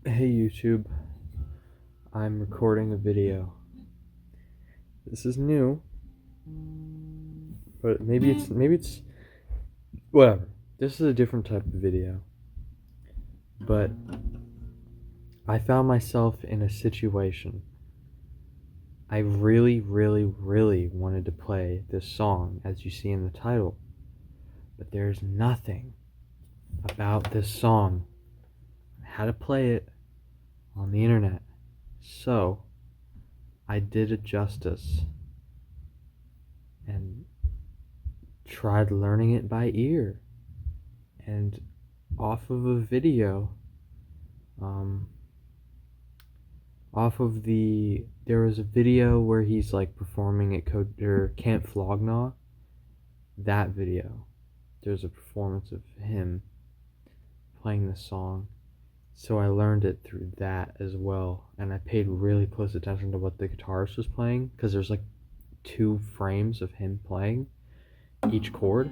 Hey YouTube, I'm recording a video. This is new, but maybe it's whatever. This is a different type of video. But I found myself in a situation. I really wanted to play this song as you see in the title. But there's nothing about this song, how to play it on the internet. So I did it justice and tried learning it by ear and off of a video, there was a video where he's like performing at Camp Flognaw. That video, there's a performance of him playing the song, so I learned it through that as well, and I paid really close attention to what the guitarist was playing, because there's like 2 frames of him playing each chord.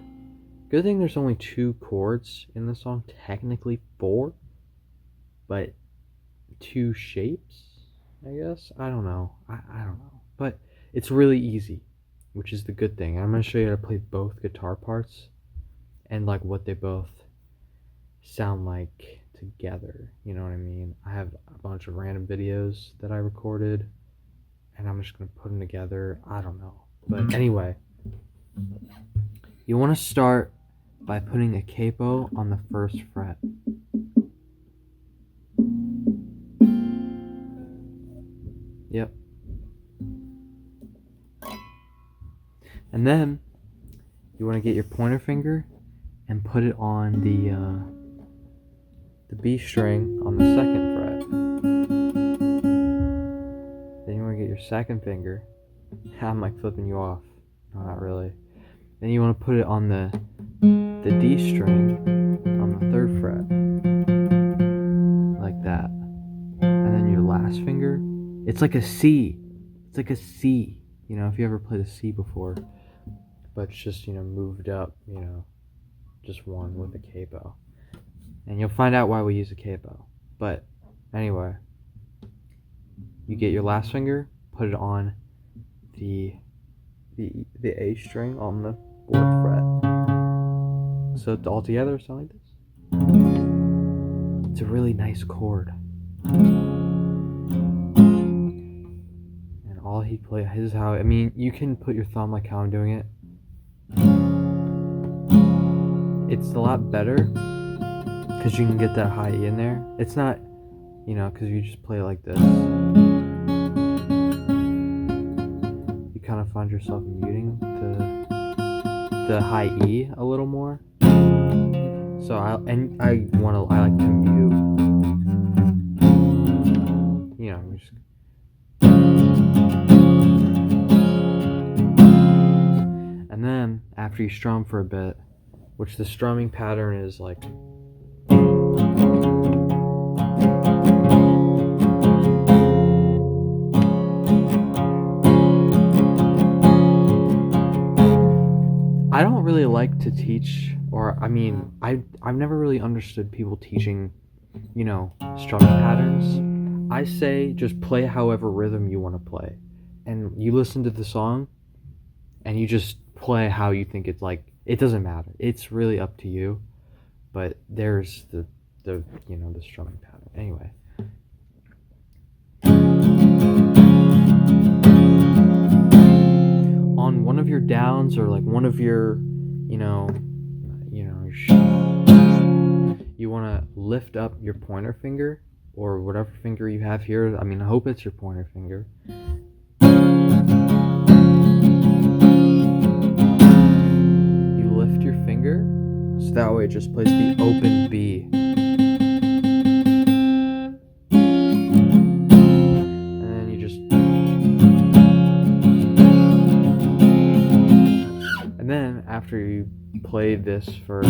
Good thing there's only 2 chords in the song, technically 4, but 2 shapes, I guess. I don't know. I don't know. But it's really easy, which is the good thing. I'm going to show you how to play both guitar parts and like what they both sound like together. You know what I mean? I have a bunch of random videos that I recorded, and I'm just going to put them together. I don't know. But anyway, you want to start by putting a capo on the 1st fret. Yep. And then you want to get your pointer finger and put it on the B string on the 2nd fret. Then you want to get your 2nd finger. I'm like flipping you off. No, not really. Then you want to put it on the D string on the 3rd fret, like that. And then your last finger, it's like a C. It's like a C. You know, if you ever played a C before, but it's just, moved up, just one with a capo. And you'll find out why we use a capo. But anyway, you get your last finger, put it on the A string on the 4th fret. So all together sound like this. It's a really nice chord. And all he plays, this is how, you can put your thumb like how I'm doing it. It's a lot better because you can get that high E in there. It's not, because you just play like this, you kind of find yourself muting the high E a little more. So I like to mute, just, and then after you strum for a bit, which the strumming pattern is like, I don't really like to teach, or I've never really understood people teaching, strumming patterns. I say just play however rhythm you want to play, and you listen to the song, and you just play how you think it's like. It doesn't matter. It's really up to you, but there's the strumming pattern. Anyway. On one of your downs, or like one of your, you want to lift up your pointer finger, or whatever finger you have here. I hope it's your pointer finger. You lift your finger, so that way it just plays the open B. After you play this for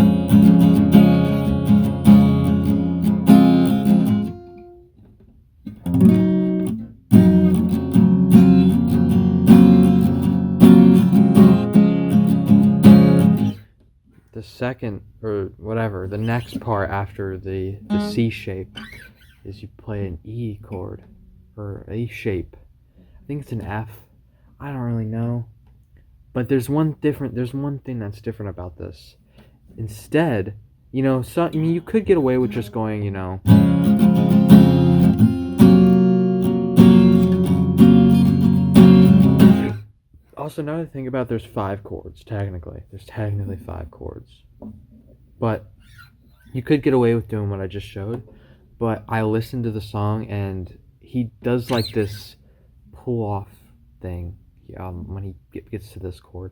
the second, or whatever, the next part after the C shape is you play an E chord or A shape. I think it's an F. I don't really know. But there's one thing that's different about this. Instead, you could get away with just going, Also, now that I think about it, there's 5 chords, technically. There's technically 5 chords. But you could get away with doing what I just showed. But I listened to the song, and he does like this pull-off thing when he gets to this chord.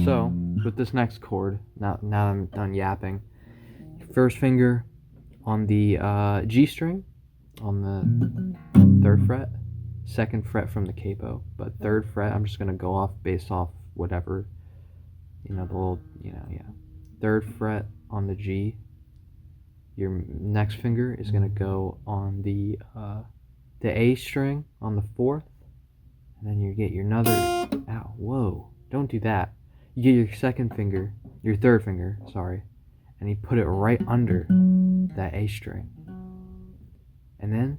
So, with this next chord, now I'm done yapping. First finger on the G string, on the 3rd fret, 2nd fret from the capo, but 3rd fret I'm just gonna go off based off whatever, the little, 3rd fret on the G. Your next finger is gonna go on the A string on the 4th, and then you get your another. Ow! Whoa! Don't do that. You get your 2nd finger, your 3rd finger, sorry, and you put it right under that A string, and then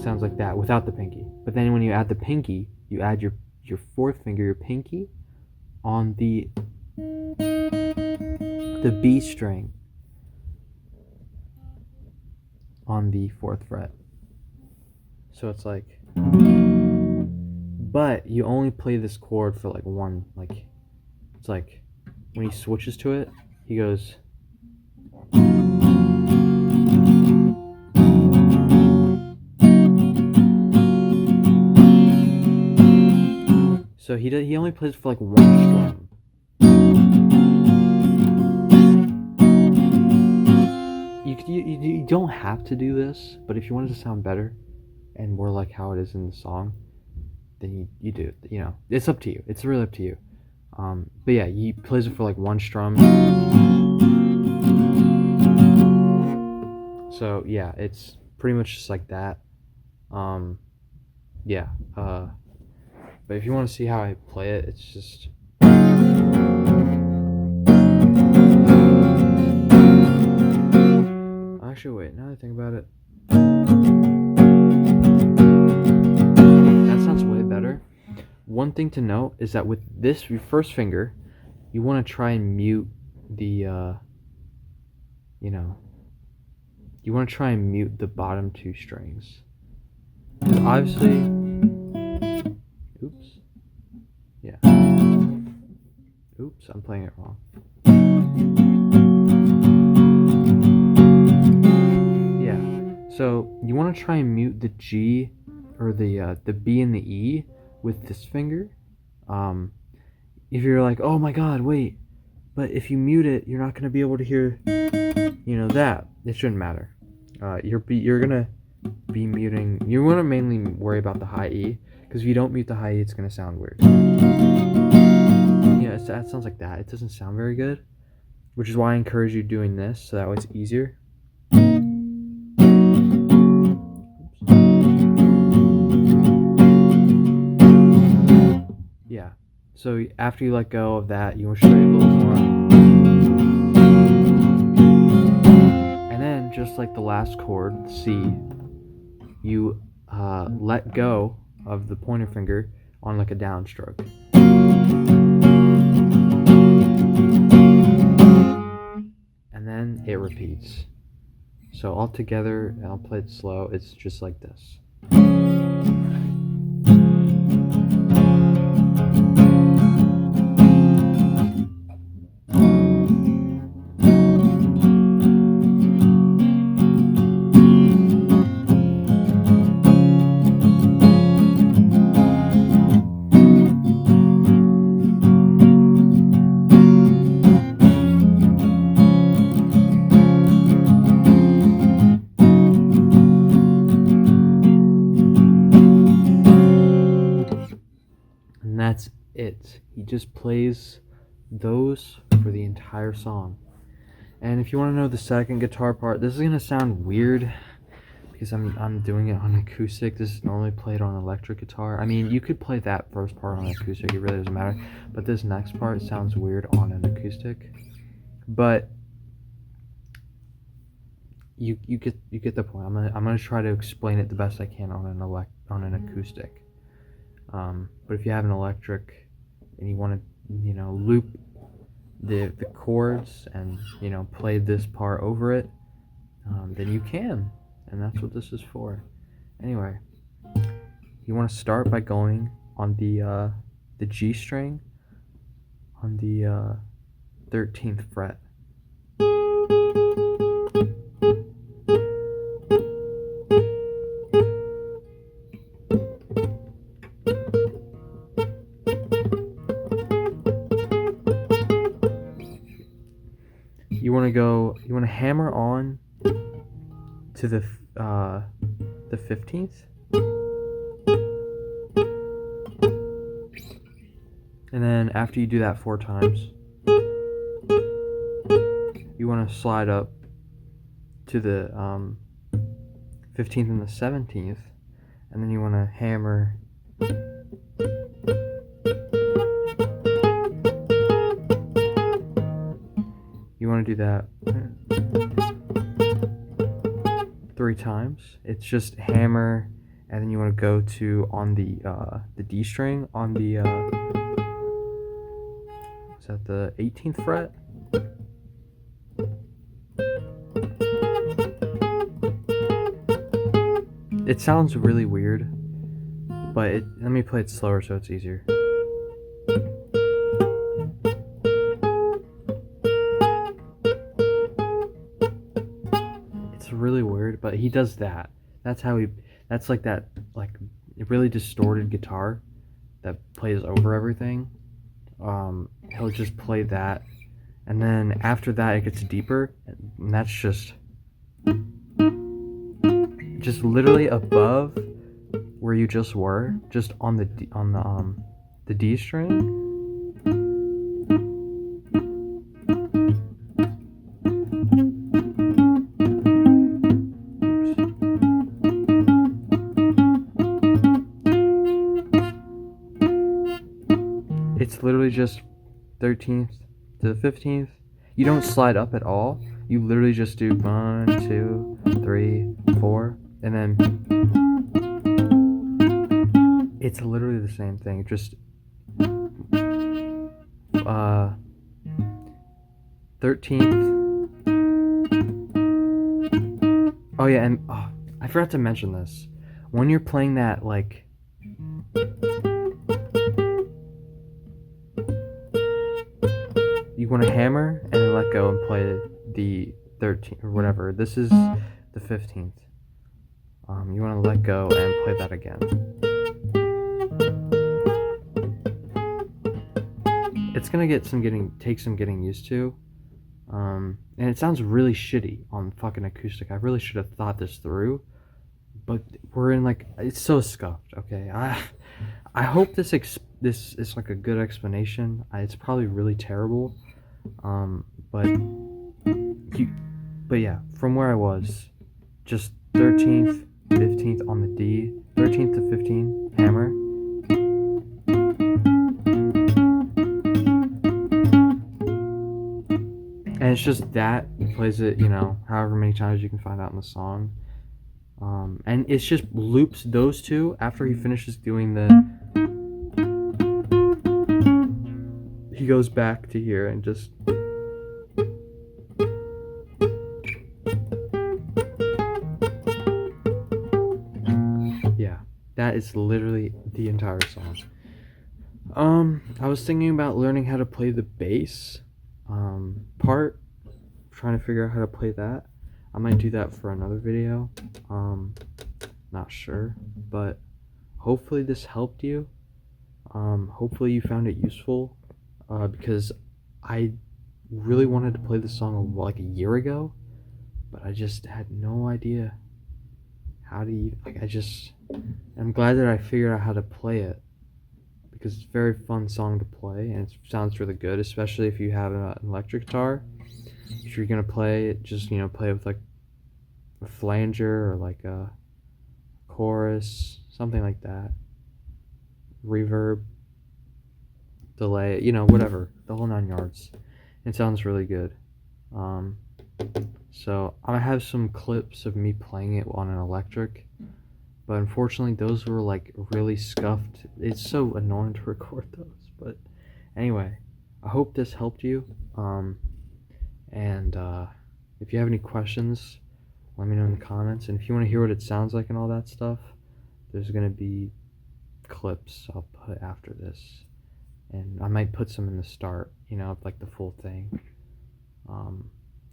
sounds like that without the pinky. But then when you add the pinky, you add your 4th finger, your pinky, on the B string on the 4th fret. So it's like, but you only play this chord for like one, it's like when he switches to it, he goes. So he only plays for like one strum. You don't have to do this, but if you want it to sound better and more like how it is in the song, then you do. It's up to you. It's really up to you. But yeah, he plays it for like one strum. So yeah, it's pretty much just like that. Yeah. But if you want to see how I play it, it's just. Actually, wait, now that I think about it, that sounds way better. One thing to note is that with this, your first finger, you want to try and mute the, you want to try and mute the bottom 2 strings. Obviously, oops, yeah, oops, I'm playing it wrong. So you want to try and mute the G or the B and the E with this finger. If you're like, oh my God, wait, but if you mute it, you're not gonna be able to hear, that. It shouldn't matter. You're gonna be muting. You want to mainly worry about the high E, because if you don't mute the high E, it's gonna sound weird. Yeah, that sounds like that. It doesn't sound very good, which is why I encourage you doing this, so that way it's easier. Yeah, so after you let go of that, you want to straight a little more. And then, just like the last chord, C, you let go of the pointer finger on like a downstroke. And then it repeats. So all together, and I'll play it slow, it's just like this. And that's it. He just plays those for the entire song. And if you want to know the second guitar part, this is gonna sound weird because I'm doing it on acoustic. This is normally played on electric guitar. I mean, you could play that first part on acoustic, it really doesn't matter. But this next part sounds weird on an acoustic. But you get the point. I'm gonna try to explain it the best I can on an acoustic. But if you have an electric and you want to loop the chords and play this part over it, then you can, and that's what this is for. Anyway, you want to start by going on the G string on the 13th fret. You want to hammer on to the 15th, and then after you do that 4 times, you want to slide up to the 15th and the 17th, and then you want to hammer you want to do that 3 times. It's just hammer, and then you want to go to on the D string on the is that the 18th fret? It sounds really weird, but let me play it slower so it's easier. It's really weird, but he does that. That's like that, like, really distorted guitar that plays over everything. He'll just play that, and then after that it gets deeper, and that's just literally above where you just were, just on the D string. It's literally just 13th to the 15th. You don't slide up at all. You literally just do 1, 2, 3, 4, and then it's literally the same thing. Just 13th. Oh yeah, and I forgot to mention this. When you're playing that, like, you want to hammer and then let go and play the 13th or whatever. This is the 15th. You want to let go and play that again. It's gonna take some getting used to, and it sounds really shitty on fucking acoustic. I really should have thought this through, but we're in, like, it's so scuffed. Okay, I hope this is like a good explanation. It's probably really terrible, but yeah, from where I was, just 13th, 15th on the D, 13th to 15th, hammer. And it's just that, he plays it, however many times you can find out in the song. And it's just loops those two after he finishes doing he goes back to here and just... Yeah, that is literally the entire song. I was thinking about learning how to play the bass part, trying to figure out how to play that. I might do that for another video. Not sure, but hopefully this helped you. Hopefully you found it useful, because I really wanted to play this song like a year ago, but I just had no idea how to I'm glad that I figured out how to play it, because it's a very fun song to play and it sounds really good, especially if you have an electric guitar. If you're gonna play it, just play with like a flanger or like a chorus, something like that. Reverb, delay, whatever, the whole 9 yards. It sounds really good. So I have some clips of me playing it on an electric, but unfortunately those were like really scuffed. It's so annoying to record those. But anyway, I hope this helped you. And if you have any questions, let me know in the comments. And if you want to hear what it sounds like and all that stuff, there's gonna be clips I'll put after this, and I might put some in the start, of like the full thing.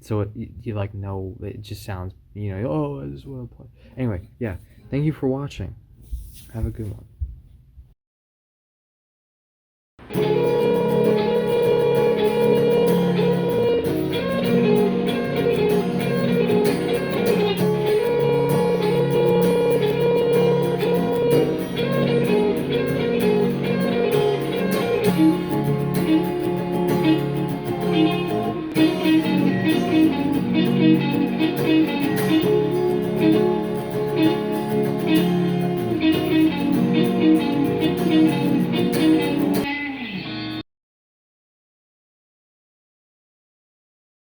So you like know it just sounds, oh, I just want to play. Anyway, yeah. Thank you for watching. Have a good one.